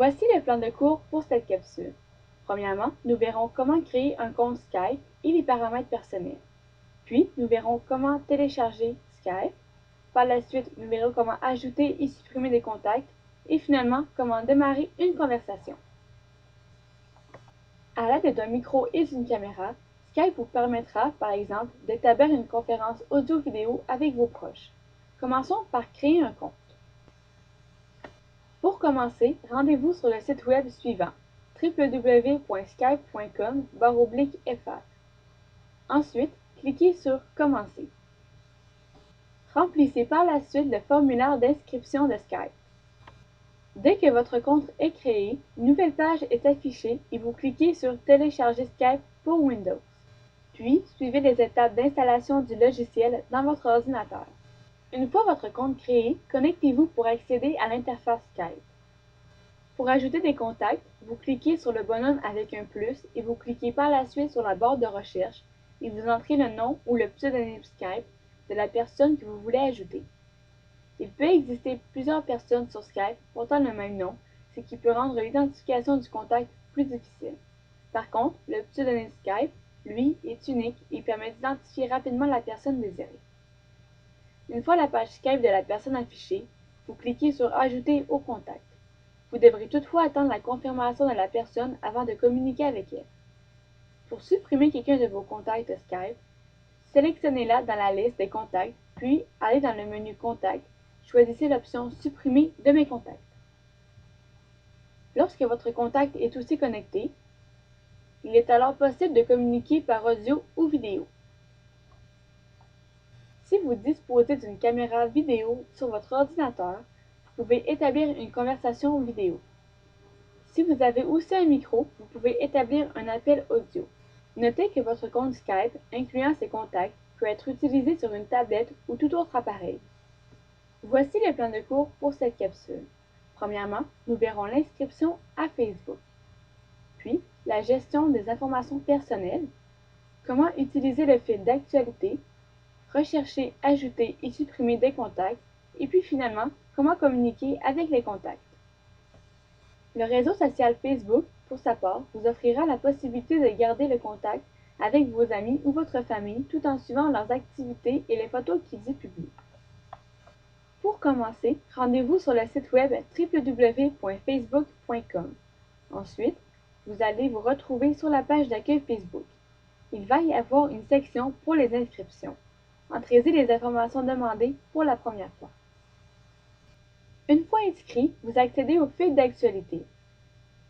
Voici le plan de cours pour cette capsule. Premièrement, nous verrons comment créer un compte Skype et les paramètres personnels. Puis, nous verrons comment télécharger Skype. Par la suite, nous verrons comment ajouter et supprimer des contacts. Et finalement, comment démarrer une conversation. À l'aide d'un micro et d'une caméra, Skype vous permettra, par exemple, d'établir une conférence audio-vidéo avec vos proches. Commençons par créer un compte. Pour commencer, rendez-vous sur le site web suivant www.skype.com/fr. Ensuite, cliquez sur Commencer. Remplissez par la suite le formulaire d'inscription de Skype. Dès que votre compte est créé, une nouvelle page est affichée et vous cliquez sur Télécharger Skype pour Windows. Puis, suivez les étapes d'installation du logiciel dans votre ordinateur. Une fois votre compte créé, connectez-vous pour accéder à l'interface Skype. Pour ajouter des contacts, vous cliquez sur le bonhomme avec un plus et vous cliquez par la suite sur la barre de recherche et vous entrez le nom ou le pseudonyme Skype de la personne que vous voulez ajouter. Il peut exister plusieurs personnes sur Skype portant le même nom, ce qui peut rendre l'identification du contact plus difficile. Par contre, le pseudonyme Skype, lui, est unique et permet d'identifier rapidement la personne désirée. Une fois la page Skype de la personne affichée, vous cliquez sur Ajouter au contact. Vous devrez toutefois attendre la confirmation de la personne avant de communiquer avec elle. Pour supprimer quelqu'un de vos contacts Skype, sélectionnez-la dans la liste des contacts, puis allez dans le menu Contacts, choisissez l'option Supprimer de mes contacts. Lorsque votre contact est aussi connecté, il est alors possible de communiquer par audio ou vidéo. Si vous disposez d'une caméra vidéo sur votre ordinateur, vous pouvez établir une conversation vidéo. Si vous avez aussi un micro, vous pouvez établir un appel audio. Notez que votre compte Skype, incluant ses contacts, peut être utilisé sur une tablette ou tout autre appareil. Voici le plan de cours pour cette capsule. Premièrement, nous verrons l'inscription à Facebook. Puis, la gestion des informations personnelles, comment utiliser le fil d'actualité, rechercher, ajouter et supprimer des contacts, et puis finalement, comment communiquer avec les contacts. Le réseau social Facebook, pour sa part, vous offrira la possibilité de garder le contact avec vos amis ou votre famille tout en suivant leurs activités et les photos qu'ils y publient. Pour commencer, rendez-vous sur le site web www.facebook.com. Ensuite, vous allez vous retrouver sur la page d'accueil Facebook. Il va y avoir une section pour les inscriptions. Entrez-y les informations demandées pour la première fois. Une fois inscrit, vous accédez au fil d'actualité.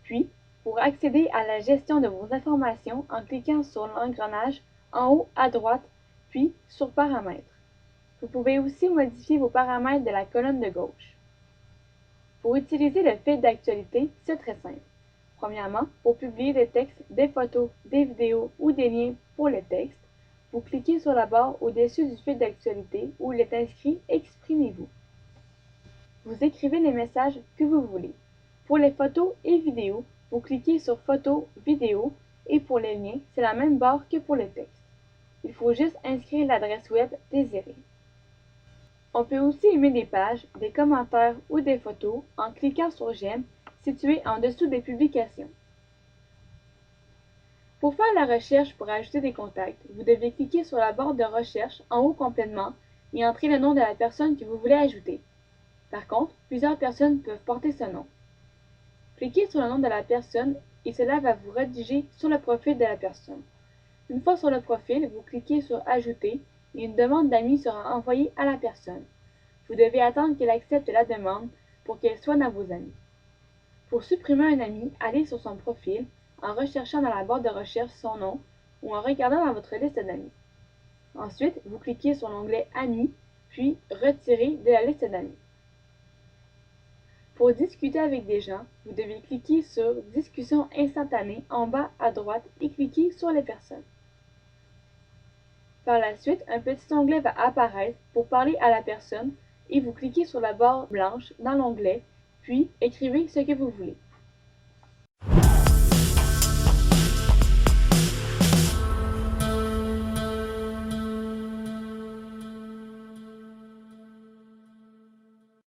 Puis, pour accéder à la gestion de vos informations en cliquant sur l'engrenage en haut à droite, puis sur Paramètres. Vous pouvez aussi modifier vos paramètres de la colonne de gauche. Pour utiliser le fil d'actualité, c'est très simple. Premièrement, pour publier des textes, des photos, des vidéos ou des liens pour le texte, vous cliquez sur la barre au-dessus du fil d'actualité où il est inscrit « Exprimez-vous ». Vous écrivez les messages que vous voulez. Pour les photos et vidéos, vous cliquez sur Photos, Vidéos et pour les liens, c'est la même barre que pour le texte. Il faut juste inscrire l'adresse web désirée. On peut aussi aimer des pages, des commentaires ou des photos en cliquant sur J'aime situé en dessous des publications. Pour faire la recherche pour ajouter des contacts, vous devez cliquer sur la barre de recherche en haut complètement et entrer le nom de la personne que vous voulez ajouter. Par contre, plusieurs personnes peuvent porter ce nom. Cliquez sur le nom de la personne et cela va vous rediriger sur le profil de la personne. Une fois sur le profil, vous cliquez sur Ajouter et une demande d'amis sera envoyée à la personne. Vous devez attendre qu'elle accepte la demande pour qu'elle soit dans vos amis. Pour supprimer un ami, allez sur son profil en recherchant dans la barre de recherche son nom ou en regardant dans votre liste d'amis. Ensuite, vous cliquez sur l'onglet Amis, puis Retirer de la liste d'amis. Pour discuter avec des gens, vous devez cliquer sur Discussion instantanée en bas à droite et cliquer sur les personnes. Par la suite, un petit onglet va apparaître pour parler à la personne et vous cliquez sur la barre blanche dans l'onglet, puis écrivez ce que vous voulez.